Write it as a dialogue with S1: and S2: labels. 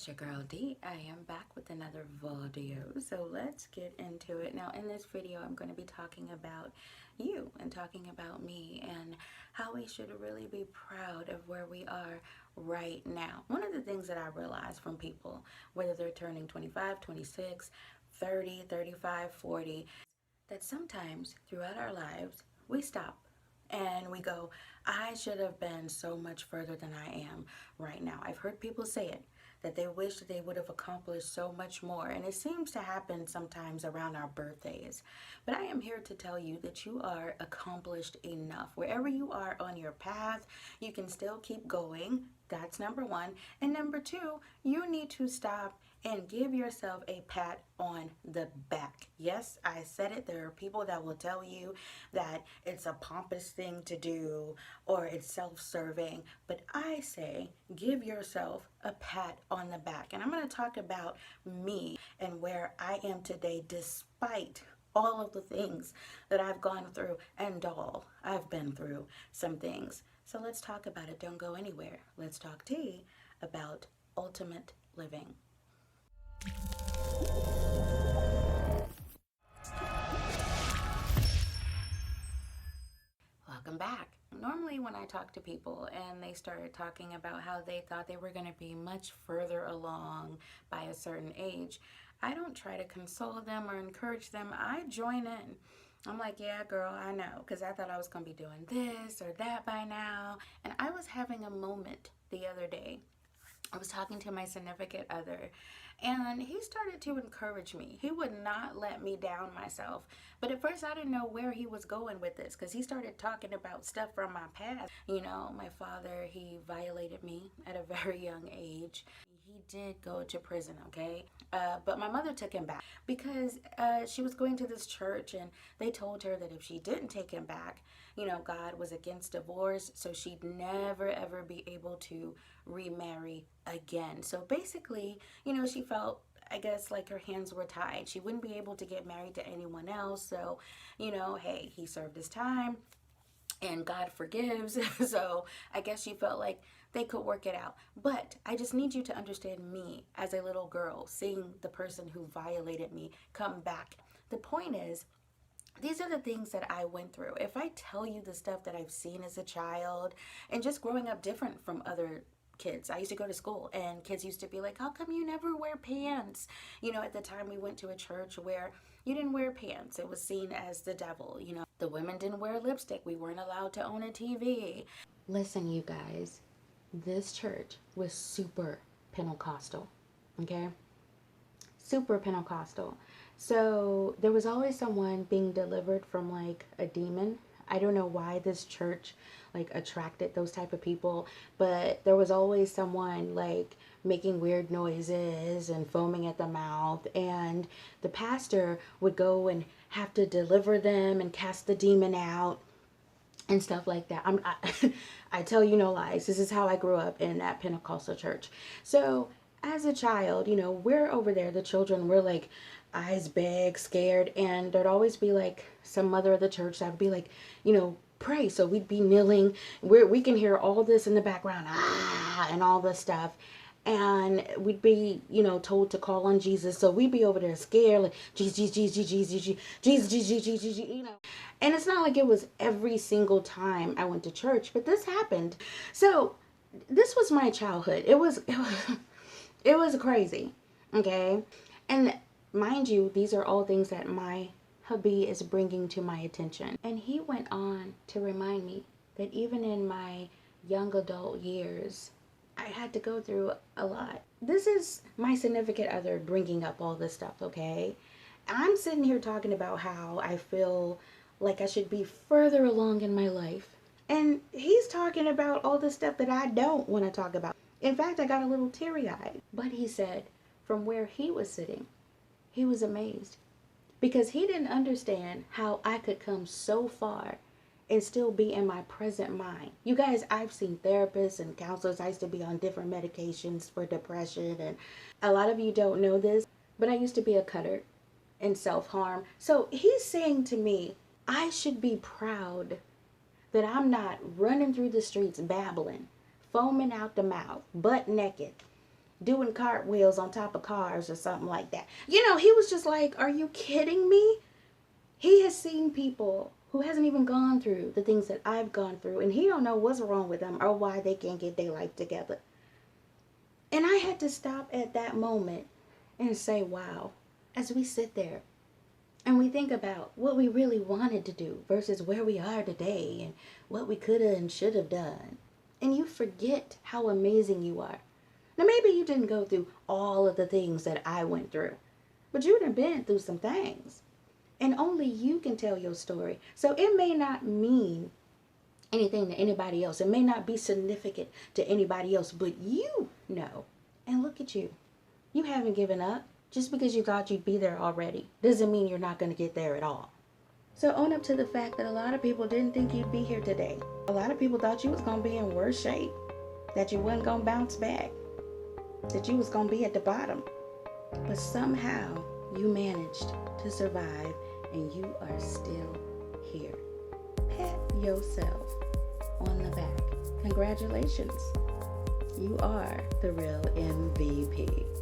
S1: It's your girl D. I am back with another video, so let's get into it. Now in this video I'm going to be talking about you and talking about me and how we should really be proud of where we are right now. One of the things that I realize from people, whether they're turning 25, 26, 30, 35, 40, that sometimes throughout our lives we stop and we go, I should have been so much further than I am right now. I've heard people say it, that they wish that they would have accomplished so much more. And it seems to happen sometimes around our birthdays. But I am here to tell you that you are accomplished enough. Wherever you are on your path, you can still keep going. That's number one. And number two, you need to stop and give yourself a pat on the back. Yes, I said it. There are people that will tell you that it's a pompous thing to do or it's self-serving, but I say give yourself a pat on the back. And I'm going to talk about me and where I am today despite all of the things that I've gone through, and all I've been through some things. So let's talk about it. Don't go anywhere. Let's talk tea about ultimate living. Welcome back. Normally when I talk to people and they started talking about how they thought they were going to be much further along by a certain age, I don't try to console them or encourage them. I join in. I'm like, yeah, girl, I know, because I thought I was going to be doing this or that by now. And I was having a moment the other day. I was talking to my significant other, and he started to encourage me. He would not let me down myself. But at first I didn't know where he was going with this, because he started talking about stuff from my past. You know, my father, he violated me at a very young age. He did go to prison, okay? But my mother took him back because she was going to this church and they told her that if she didn't take him back, you know, God was against divorce, so she'd never ever be able to remarry again. So basically, you know, she felt, I guess, like her hands were tied. She wouldn't be able to get married to anyone else. So, you know, hey, he served his time and God forgives. So I guess she felt like they could work it out. But I just need you to understand me as a little girl, seeing the person who violated me come back. The point is, these are the things that I went through. If I tell you the stuff that I've seen as a child and just growing up different from other kids. I used to go to school and kids used to be like, how come you never wear pants? You know, at the time we went to a church where you didn't wear pants. It was seen as the devil. You know, the women didn't wear lipstick. We weren't allowed to own a TV. Listen, you guys, this church was super Pentecostal, okay? Super Pentecostal. So there was always someone being delivered from like a demon. I don't know why this church like attracted those type of people, but there was always someone like making weird noises and foaming at the mouth, and the pastor would go and have to deliver them and cast the demon out and stuff like that. I tell you no lies. This is how I grew up in that Pentecostal church. So as a child, you know, we're over there, the children, we're like eyes big, scared, and there'd always be like some mother of the church that would be like, you know, pray. So we'd be kneeling, we can hear all this in the background, and all this stuff. And we'd be, you know, told to call on Jesus. So we'd be over there scared, like, Jesus, Jesus, Jesus, Jesus, Jesus, Jesus, Jesus, you know. And it's not like it was every single time I went to church, but this happened. So this was my childhood. It was crazy, okay? And mind you, these are all things that my hubby is bringing to my attention. And he went on to remind me that even in my young adult years, I had to go through a lot. This is my significant other bringing up all this stuff, okay? I'm sitting here talking about how I feel like I should be further along in my life. And he's talking about all the stuff that I don't want to talk about. In fact, I got a little teary-eyed. But he said from where he was sitting, he was amazed. Because he didn't understand how I could come so far and still be in my present mind. You guys, I've seen therapists and counselors. I used to be on different medications for depression, and a lot of you don't know this, but I used to be a cutter and self-harm. So he's saying to me, I should be proud that I'm not running through the streets babbling, foaming out the mouth, butt naked, doing cartwheels on top of cars or something like that. You know, he was just like, are you kidding me? He has seen people who hasn't even gone through the things that I've gone through, and he don't know what's wrong with them or why they can't get their life together. And I had to stop at that moment and say, wow, as we sit there and we think about what we really wanted to do versus where we are today and what we could have and should have done. And you forget how amazing you are. Now, maybe you didn't go through all of the things that I went through, but you done been through some things. And only you can tell your story. So it may not mean anything to anybody else. It may not be significant to anybody else, but you know. And look at you. You haven't given up. Just because you thought you'd be there already doesn't mean you're not going to get there at all. So own up to the fact that a lot of people didn't think you'd be here today. A lot of people thought you was going to be in worse shape, that you wasn't going to bounce back, that you was going to be at the bottom. But somehow you managed to survive and you are still here. Pat yourself on the back. Congratulations. You are the real MVP.